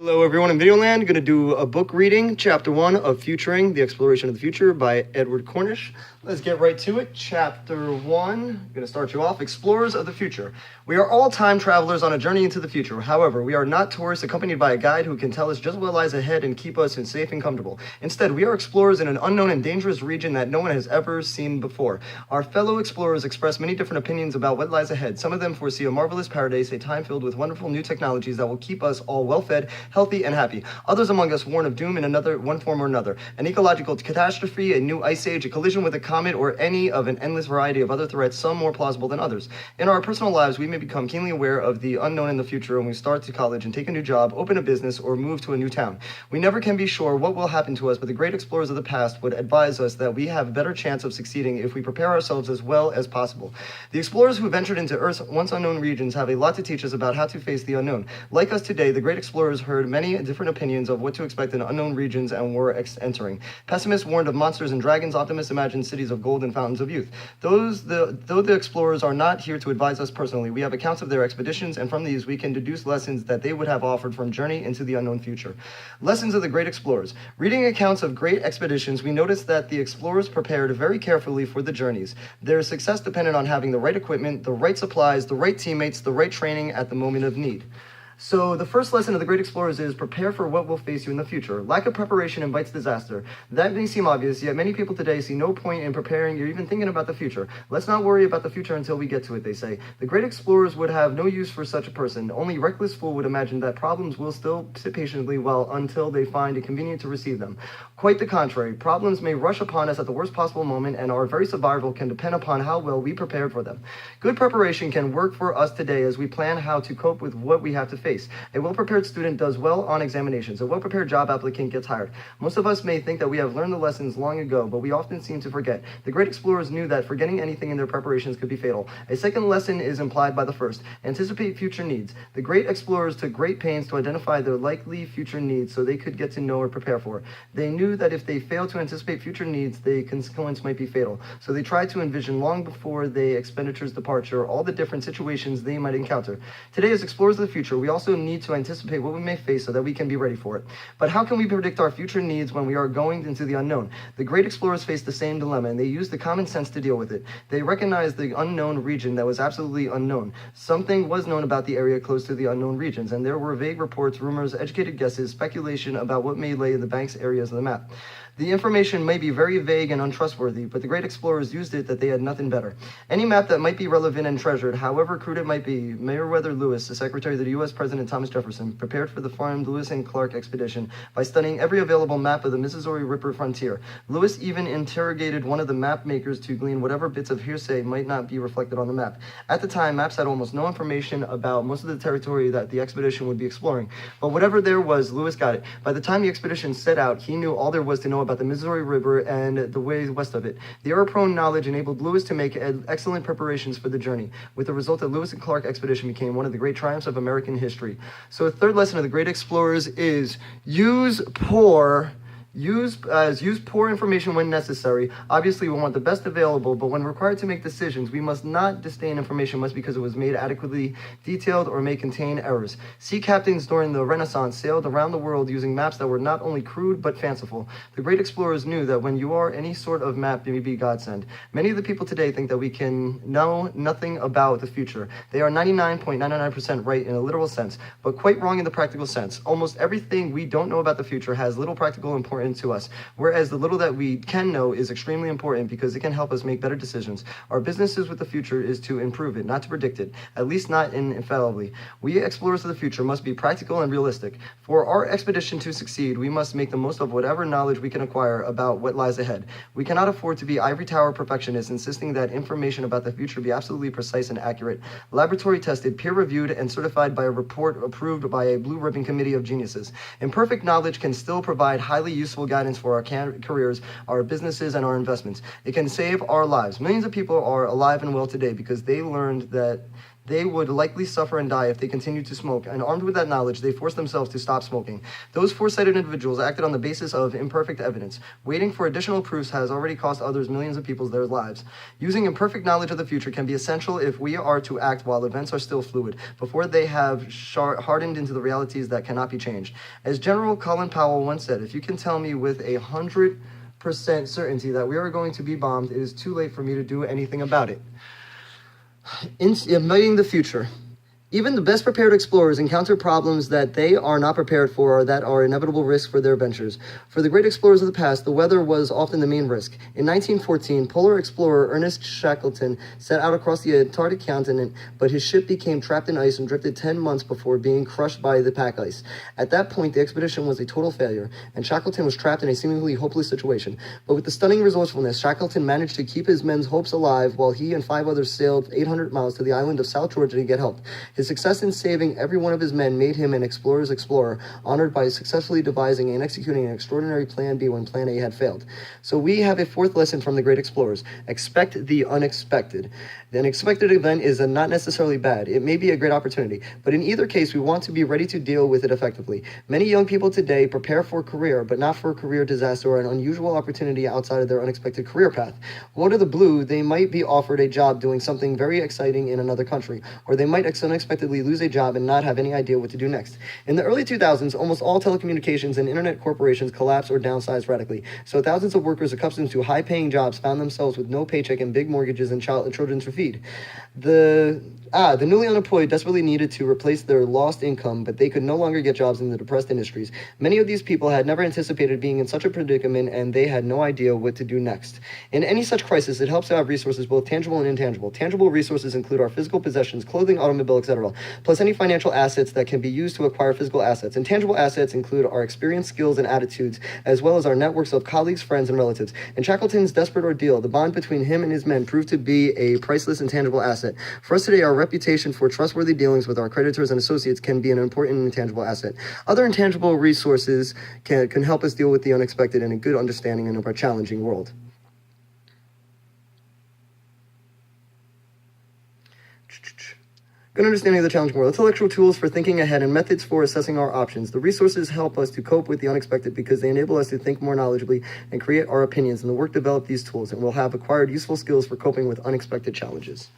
Hello everyone in Videoland, going to do a book reading, chapter 1 of Futuring, The Exploration of the Future by Edward Cornish. Let's get right to it. Chapter 1, I'm going to start you off, Explorers of the Future. We are all time travelers on a journey into the future. However, we are not tourists accompanied by a guide who can tell us just what lies ahead and keep us safe and comfortable. Instead, we are explorers in an unknown and dangerous region that no one has ever seen before. Our fellow explorers express many different opinions about what lies ahead. Some of them foresee a marvelous paradise, a time filled with wonderful new technologies that will keep us all well-fed, healthy, and happy. Others among us warn of doom in one form or another. An ecological catastrophe, a new ice age, a collision with a comet, or any of an endless variety of other threats, some more plausible than others. In our personal lives, we may become keenly aware of the unknown in the future when we start to college and take a new job, open a business, or move to a new town. We never can be sure what will happen to us, but the great explorers of the past would advise us that we have a better chance of succeeding if we prepare ourselves as well as possible. The explorers who ventured into Earth's once unknown regions have a lot to teach us about how to face the unknown. Like us today, the great explorers heard many different opinions of what to expect in unknown regions and were entering. Pessimists warned of monsters and dragons, optimists imagined cities of gold and fountains of youth. Though the explorers are not here to advise us personally, we have accounts of their expeditions, and from these we can deduce lessons that they would have offered from journey into the unknown future. Lessons of the great explorers. Reading accounts of great expeditions, we notice that the explorers prepared very carefully for the journeys. Their success depended on having the right equipment, the right supplies, the right teammates, the right training at the moment of need. So the first lesson of the great explorers is prepare for what will face you in the future. Lack of preparation invites disaster. That may seem obvious, yet many people today see no point in preparing or even thinking about the future. Let's not worry about the future until we get to it, they say. The great explorers would have no use for such a person. Only reckless fool would imagine that problems will still sit patiently until they find it convenient to receive them. Quite the contrary. Problems may rush upon us at the worst possible moment, and our very survival can depend upon how well we prepared for them. Good preparation can work for us today as we plan how to cope with what we have to face. A well-prepared student does well on examinations. A well-prepared job applicant gets hired. Most of us may think that we have learned the lessons long ago, but we often seem to forget. The great explorers knew that forgetting anything in their preparations could be fatal. A second lesson is implied by the first. Anticipate future needs. The great explorers took great pains to identify their likely future needs so they could get to know or prepare for. They knew that if they failed to anticipate future needs, the consequence might be fatal. So they tried to envision long before the expenditure's departure all the different situations they might encounter. Today, as explorers of the future, we also need to anticipate what we may face so that we can be ready for it. But how can we predict our future needs when we are going into the unknown? The great explorers faced the same dilemma, and they used the common sense to deal with it. They recognized the unknown region that was absolutely unknown. Something was known about the area close to the unknown regions, and there were vague reports, rumors, educated guesses, speculation about what may lay in the bank's areas of the map. The information may be very vague and untrustworthy, but the great explorers used it that they had nothing better. Any map that might be relevant and treasured, however crude it might be, Meriwether Lewis, the secretary of the U.S. President Thomas Jefferson, prepared for the famed Lewis and Clark expedition by studying every available map of the Missouri River frontier. Lewis even interrogated one of the map makers to glean whatever bits of hearsay might not be reflected on the map. At the time, maps had almost no information about most of the territory that the expedition would be exploring, but whatever there was, Lewis got it. By the time the expedition set out, he knew all there was to know about the Missouri River and the ways west of it. The error-prone knowledge enabled Lewis to make excellent preparations for the journey, with the result that Lewis and Clark expedition became one of the great triumphs of American history. So a third lesson of the great explorers is use poor information when necessary. Obviously, we want the best available, but when required to make decisions, we must not disdain information just because it was made adequately detailed or may contain errors. Sea captains during the Renaissance sailed around the world using maps that were not only crude but fanciful. The great explorers knew that when you are any sort of map, may be godsend. Many of the people today think that we can know nothing about the future. They are 99.99% right in a literal sense, but quite wrong in the practical sense. Almost everything we don't know about the future has little practical importance to us, whereas the little that we can know is extremely important because it can help us make better decisions. Our businesses with the future is to improve it, not to predict it, at least not infallibly. We explorers of the future must be practical and realistic. For our expedition to succeed, we must make the most of whatever knowledge we can acquire about what lies ahead. We cannot afford to be ivory tower perfectionists, insisting that information about the future be absolutely precise and accurate, laboratory tested, peer-reviewed, and certified by a report approved by a blue ribbon committee of geniuses. Imperfect knowledge can still provide highly useful guidance for our careers, our businesses, and our investments. It can save our lives. Millions of people are alive and well today because they learned that they would likely suffer and die if they continued to smoke, and armed with that knowledge, they forced themselves to stop smoking. Those foresighted individuals acted on the basis of imperfect evidence. Waiting for additional proofs has already cost others millions of people their lives. Using imperfect knowledge of the future can be essential if we are to act while events are still fluid, before they have hardened into the realities that cannot be changed. As General Colin Powell once said, if you can tell me with 100% certainty that we are going to be bombed, it is too late for me to do anything about it. Inviting the future. Even the best prepared explorers encounter problems that they are not prepared for or that are inevitable risks for their ventures. For the great explorers of the past, the weather was often the main risk. In 1914, polar explorer Ernest Shackleton set out across the Antarctic continent, but his ship became trapped in ice and drifted 10 months before being crushed by the pack ice. At that point, the expedition was a total failure, and Shackleton was trapped in a seemingly hopeless situation. But with the stunning resourcefulness, Shackleton managed to keep his men's hopes alive while he and 5 others sailed 800 miles to the island of South Georgia to get help. His success in saving every one of his men made him an explorer's explorer, honored by successfully devising and executing an extraordinary Plan B when Plan A had failed. So we have a fourth lesson from the great explorers. Expect the unexpected. The unexpected event is not necessarily bad. It may be a great opportunity, but in either case, we want to be ready to deal with it effectively. Many young people today prepare for a career, but not for a career disaster or an unusual opportunity outside of their unexpected career path. Out of the blue, they might be offered a job doing something very exciting in another country, or they might unexpectedly lose a job and not have any idea what to do next. In the early 2000s, almost all telecommunications and internet corporations collapsed or downsized radically, so thousands of workers accustomed to high-paying jobs found themselves with no paycheck and big mortgages and children to feed. The newly unemployed desperately needed to replace their lost income, but they could no longer get jobs in the depressed industries. Many of these people had never anticipated being in such a predicament, and they had no idea what to do next. In any such crisis, it helps to have resources, both tangible and intangible. Tangible resources include our physical possessions, clothing, automobile, etc., plus any financial assets that can be used to acquire physical assets. Intangible assets include our experience, skills, and attitudes, as well as our networks of colleagues, friends, and relatives. In Shackleton's desperate ordeal, the bond between him and his men proved to be a priceless intangible asset. For us today, our reputation for trustworthy dealings with our creditors and associates can be an important intangible asset. Other intangible resources can help us deal with the unexpected and a good understanding of our challenging world. Good understanding of the challenging world. Intellectual tools for thinking ahead and methods for assessing our options. The resources help us to cope with the unexpected because they enable us to think more knowledgeably and create our opinions. And the work developed these tools and will have acquired useful skills for coping with unexpected challenges.